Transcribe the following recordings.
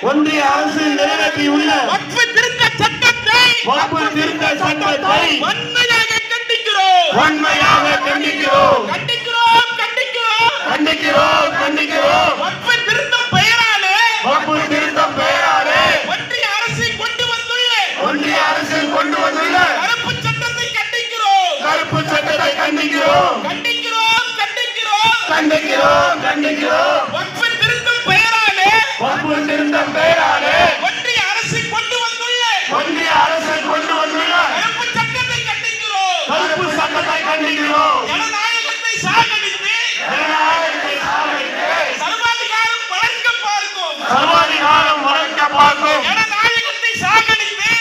ஒன்றிய அரசு நிறைவேற்றியுள்ள வக்ஃப் திருத்த சட்டத்தை வன்மையாக கண்டிக்கிறோம். வக்ஃப் திருத்தம் பெயராலே ஒன்றிய அரசு கொண்டு வந்துள்ள கருப்பு சட்டத்தை கண்டிக்கிறோம். வக்ஃப் திருத்தம் பெயராலே ஒன்றிய அரசு கொண்டு வந்துள்ள கருப்பு சட்டத்தை கண்டிக்கிறோம். ஜனநாயகத்தை சாகடித்து சர்வாதிகாரம் வளர்க்க பார்க்கும். ஜனநாயகத்தை சாகடித்து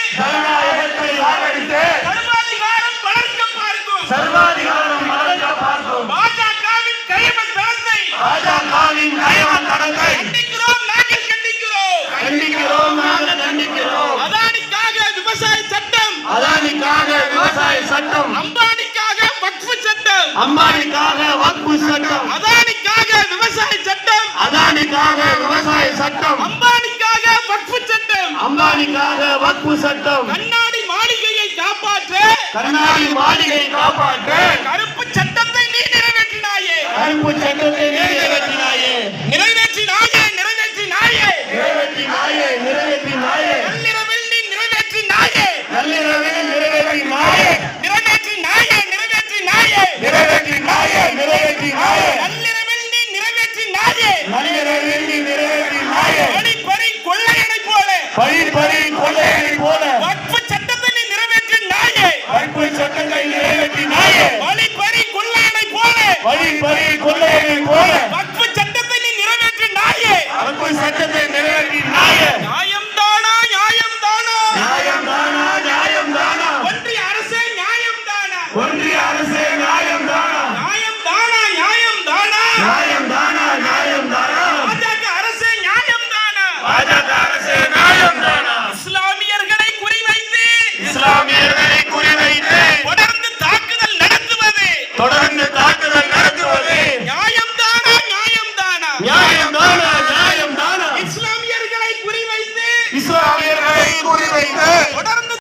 சர்வாதிகாரம் வளர்க்க பார்க்கும். பாஜகவின் கைவன் தரத்தை கண்டிக்கிறோம். நாங்கள் கண்டிக்கிறோம். அதானிக்காக விவசாய சட்டம், அம்பானிக்காக வக்ஃப் சட்டம், அதானிக்காக விவசாய சட்டம், அம்பானிக்காக வக்ஃப் சட்டம், கண்ணாடி மாளிகையை காப்பாற்ற கருப்பு சட்டத்தை நீ நிறைவேற்றினாயே. நள்ளிரவில் நீ நிறைவேற்றினாயே. பழிப்பறி கொள்ளையனை போல